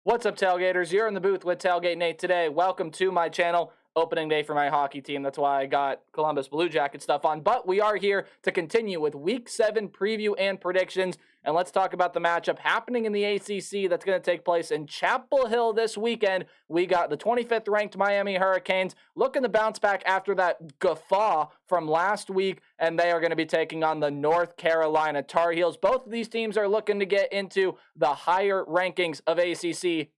What's up, Tailgaters? You're in the booth with Tailgate Nate today. Welcome to my channel. Opening day for my hockey team. That's why I got Columbus Blue Jacket stuff on. But we are here to continue with Week 7 preview and predictions. And let's talk about the matchup happening in the ACC that's going to take place in Chapel Hill this weekend. We got the 25th ranked Miami Hurricanes looking to bounce back after that guffaw from last week. And they are going to be taking on the North Carolina Tar Heels. Both of these teams are looking to get into the higher rankings of ACC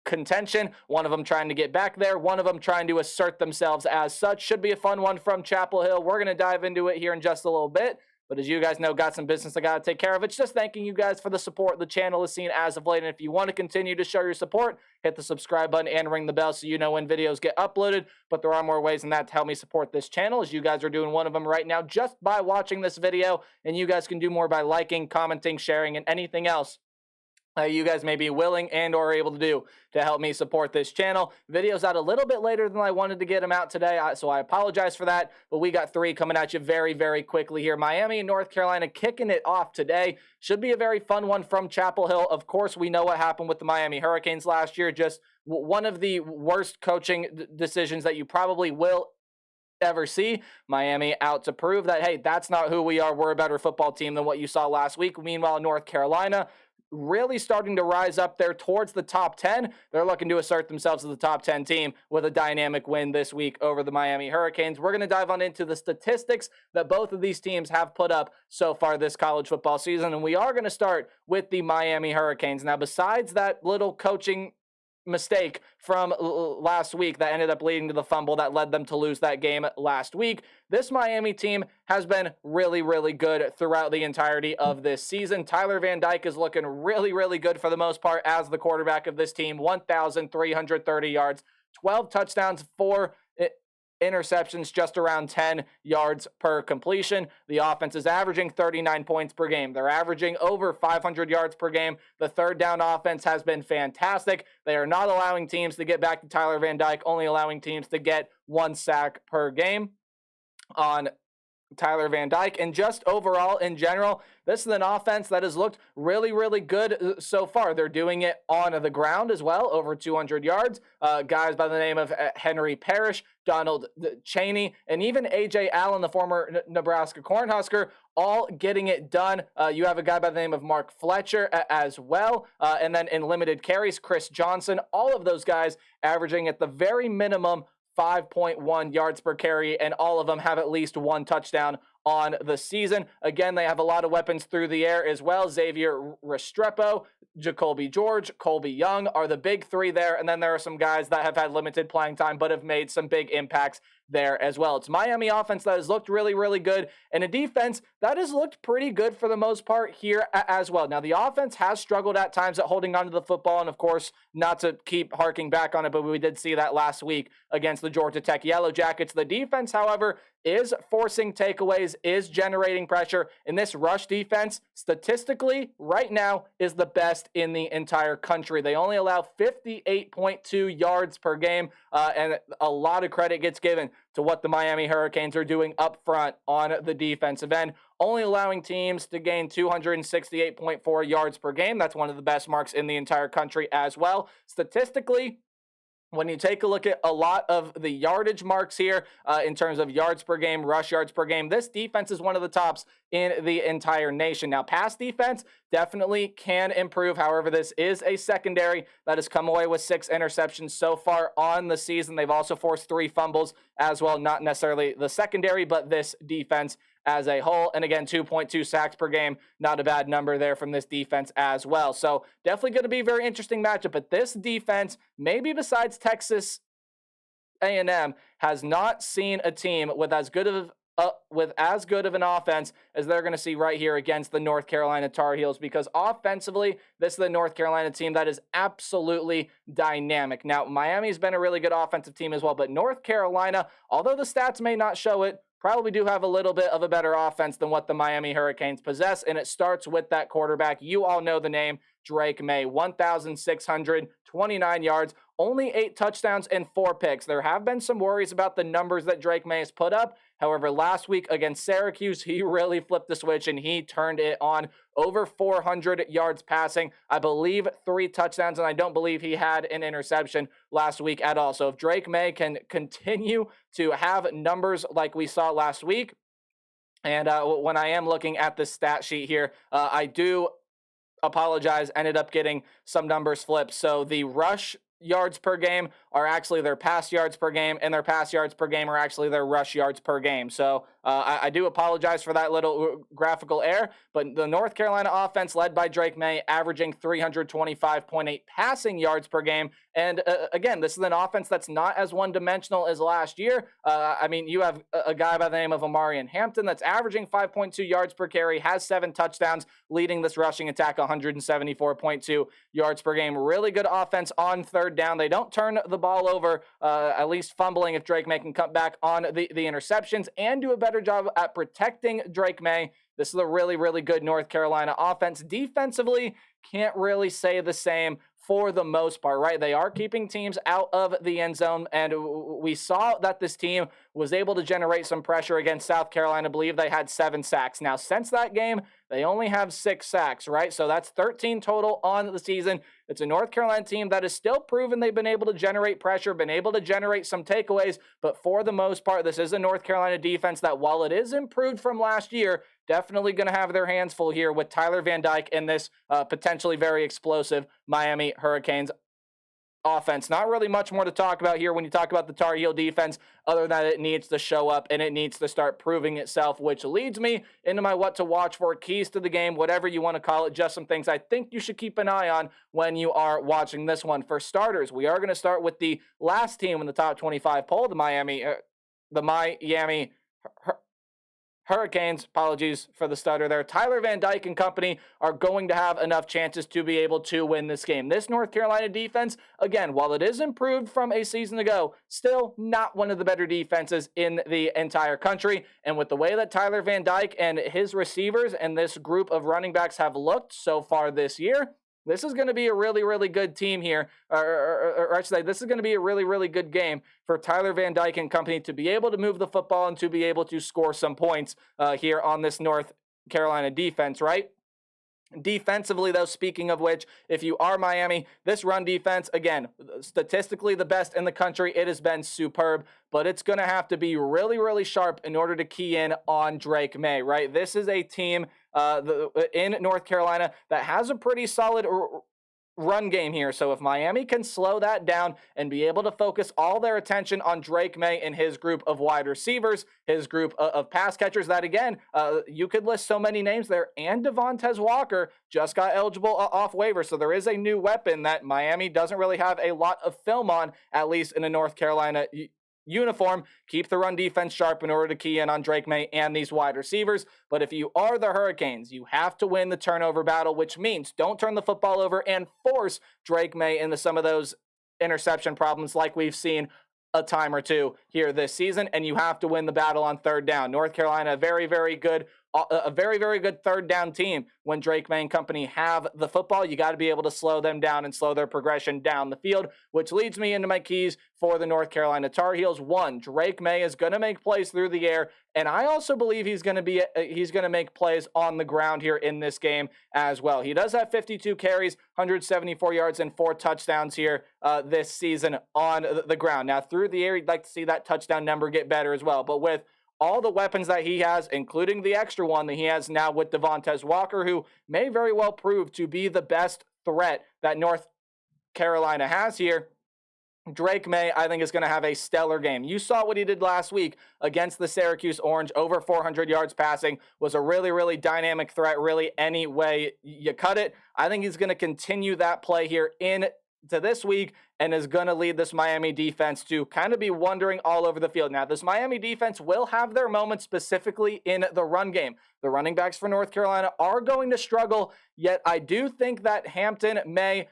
contention. One of them trying to get back there, one of them trying to assert themselves as such. Should be a fun one from Chapel Hill. We're going to dive into it here in just a little bit. But as you guys know, got some business I got to take care of. It's just thanking you guys for the support the channel has seen as of late. And if you want to continue to show your support, hit the subscribe button and ring the bell so you know when videos get uploaded. But there are more ways than that to help me support this channel, as you guys are doing one of them right now just by watching this video. And you guys can do more by liking, commenting, sharing, and anything else you guys may be willing and or able to do to help me support this channel. Videos out a little bit later than I wanted to get them out today, so I apologize for that, but we got three coming at you very, very quickly here. Miami and North Carolina kicking it off today. Should be a very fun one from Chapel Hill. Of course, we know what happened with the Miami Hurricanes last year, just one of the worst coaching decisions that you probably will ever see. Miami out to prove that, hey, that's not who we are. We're a better football team than what you saw last week. Meanwhile, North Carolina really starting to rise up there towards the top 10. They're looking to assert themselves as the top 10 team with a dynamic win this week over the Miami Hurricanes. We're going to dive on into the statistics that both of these teams have put up so far this college football season, and we are going to start with the Miami Hurricanes. Now, besides that little coaching mistake from last week that ended up leading to the fumble that led them to lose that game last week, this Miami team has been really, really good throughout the entirety of this season. Tyler Van Dyke is looking really, really good for the most part as the quarterback of this team. 1,330 yards, 12 touchdowns, 4 interceptions, just around 10 yards per completion. The offense is averaging 39 points per game. They're averaging over 500 yards per game. The third down offense has been fantastic. They are not allowing teams to get back to Tyler Van Dyke, only allowing teams to get 1 sack per game on Tyler Van Dyke. And just overall, in general, this is an offense that has looked really, really good so far. They're doing it on the ground as well, over 200 yards. Guys by the name of Henry Parrish, Donald Chaney, and even A.J. Allen, the former Nebraska Cornhusker, all getting it done. You have a guy by the name of Mark Fletcher as well. And then in limited carries, Chris Johnson, all of those guys averaging at the very minimum 5.1 yards per carry, and all of them have at least 1 touchdown on the season. Again, they have a lot of weapons through the air as well. Xavier Restrepo, Jacoby George, Colby Young are the big three there, and then there are some guys that have had limited playing time but have made some big impacts there as well. It's Miami offense that has looked really, really good, and a defense that has looked pretty good for the most part here as well. Now, the offense has struggled at times at holding onto the football, and of course, not to keep harking back on it, but we did see that last week against the Georgia Tech Yellow Jackets. The defense, however, is forcing takeaways, is generating pressure, and this rush defense, statistically, right now, is the best in the entire country. They only allow 58.2 yards per game, and a lot of credit gets given to what the Miami Hurricanes are doing up front on the defensive end, only allowing teams to gain 268.4 yards per game. That's one of the best marks in the entire country as well. Statistically, when you take a look at a lot of the yardage marks here in terms of yards per game, rush yards per game, this defense is one of the tops in the entire nation. Now, pass defense definitely can improve. However, this is a secondary that has come away with 6 interceptions so far on the season. They've also forced 3 fumbles as well, not necessarily the secondary, but this defense as a whole. And again, 2.2 sacks per game, not a bad number there from this defense as well. So definitely going to be a very interesting matchup. But this defense, maybe besides Texas A&M, has not seen a team with as good of an offense as they're going to see right here against the North Carolina Tar Heels, because offensively, this is the North Carolina team that is absolutely dynamic. Now, Miami's been a really good offensive team as well, but North Carolina, although the stats may not show it, probably do have a little bit of a better offense than what the Miami Hurricanes possess, and it starts with that quarterback. You all know the name, Drake May. 1,629 yards, only 8 touchdowns and 4 picks. There have been some worries about the numbers that Drake May has put up. However, last week against Syracuse, he really flipped the switch and he turned it on. Over 400 yards passing, I believe 3 touchdowns, and I don't believe he had an interception last week at all. So if Drake May can continue to have numbers like we saw last week, and when I am looking at the stat sheet here, I do apologize, ended up getting some numbers flipped. So the rush yards per game are actually their pass yards per game, and their pass yards per game are actually their rush yards per game. So I do apologize for that little graphical error, but the North Carolina offense led by Drake May averaging 325.8 passing yards per game. And again, this is an offense that's not as one-dimensional as last year. I mean, you have a guy by the name of Amarian Hampton that's averaging 5.2 yards per carry, has 7 touchdowns, leading this rushing attack 174.2 yards per game. Really good offense on third down. They don't turn the ball over, at least fumbling if Drake May can come back on the interceptions and do a better job at protecting Drake May. This is a really, really good North Carolina offense. Defensively, can't really say the same for the most part, right? They are keeping teams out of the end zone, and we saw that this team was able to generate some pressure against South Carolina. I believe they had 7 sacks. Now, since that game, they only have 6 sacks, right? So that's 13 total on the season. It's a North Carolina team that has still proven they've been able to generate pressure, been able to generate some takeaways, but for the most part, this is a North Carolina defense that, while it is improved from last year, definitely going to have their hands full here with Tyler Van Dyke and this potentially very explosive Miami Hurricanes offense. Not really much more to talk about here when you talk about the Tar Heel defense, other than it needs to show up and it needs to start proving itself, which leads me into my what to watch for, keys to the game, whatever you want to call it, just some things I think you should keep an eye on when you are watching this one. For starters, we are going to start with the last team in the top 25 poll, the Miami Hurricanes, apologies for the stutter there. Tyler Van Dyke and company are going to have enough chances to be able to win this game. This North Carolina defense, again, while it is improved from a season ago, still not one of the better defenses in the entire country. And with the way that Tyler Van Dyke and his receivers and this group of running backs have looked so far this year, this is going to be a really, really good team here, or I should say, this is going to be a really, really good game for Tyler Van Dyke and company to be able to move the football and to be able to score some points here on this North Carolina defense, right? Defensively, though, speaking of which, if you are Miami, this run defense, again, statistically the best in the country. It has been superb, but it's going to have to be really, really sharp in order to key in on Drake May, right? This is a team in North Carolina that has a pretty solid run game here. So if Miami can slow that down and be able to focus all their attention on Drake May and his group of wide receivers, his group of pass catchers, that again, you could list so many names there, and Devontae Walker just got eligible off waiver. So there is a new weapon that Miami doesn't really have a lot of film on, at least in a North Carolina uniform. Keep the run defense sharp in order to key in on Drake May and these wide receivers. But if you are the Hurricanes, you have to win the turnover battle, which means don't turn the football over and force Drake May into some of those interception problems like we've seen a time or two here this season. And you have to win the battle on third down. North Carolina, a very, very good third down team. When Drake May and company have the football, you got to be able to slow them down and slow their progression down the field, which leads me into my keys for the North Carolina Tar Heels. 1, Drake May is going to make plays through the air, and I also believe he's going to make plays on the ground here in this game as well. He does have 52 carries, 174 yards, and 4 touchdowns here this season on the ground. Now, through the air, you'd like to see that touchdown number get better as well, but with all the weapons that he has, including the extra one that he has now with Devontae Walker, who may very well prove to be the best threat that North Carolina has here, Drake May, I think, is going to have a stellar game. You saw what he did last week against the Syracuse Orange, over 400 yards passing, was a really, really dynamic threat, really any way you cut it. I think he's going to continue that play here in to this week and is going to lead this Miami defense to kind of be wandering all over the field. Now, this Miami defense will have their moments specifically in the run game. The running backs for North Carolina are going to struggle, yet I do think that Hampton may,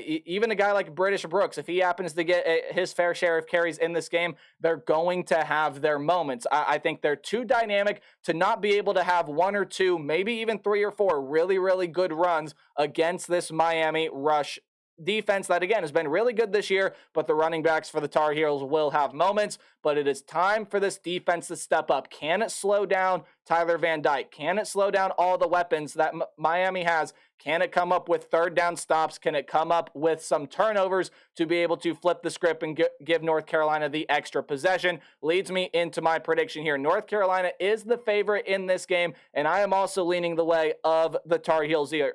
even a guy like British Brooks, if he happens to get his fair share of carries in this game, they're going to have their moments. I think they're too dynamic to not be able to have one or two, maybe even 3 or 4 really, really good runs against this Miami rush defense that, again, has been really good this year, but the running backs for the Tar Heels will have moments. But it is time for this defense to step up. Can it slow down Tyler Van Dyke? Can it slow down all the weapons that Miami has? Can it come up with third down stops? Can it come up with some turnovers to be able to flip the script and give North Carolina the extra possession? Leads me into my prediction here. North Carolina is the favorite in this game, and I am also leaning the way of the Tar Heels here.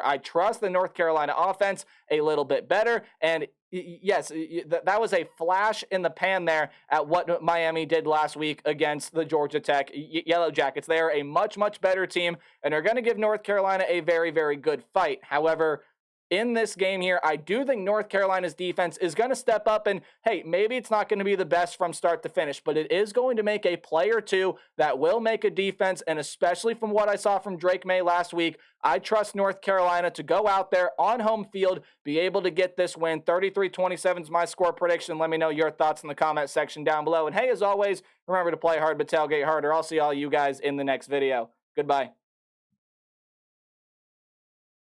I trust the North Carolina offense a little bit better, and yes, that was a flash in the pan there at what Miami did last week against the Georgia Tech Yellow Jackets. They are a much, much better team and are going to give North Carolina a very, very good fight. However, in this game here, I do think North Carolina's defense is going to step up, and hey, maybe it's not going to be the best from start to finish, but it is going to make a play or two that will make a defense, and especially from what I saw from Drake May last week, I trust North Carolina to go out there on home field, be able to get this win. 33-27 is my score prediction. Let me know your thoughts in the comment section down below. And hey, as always, remember to play hard but tailgate harder. I'll see all you guys in the next video. Goodbye.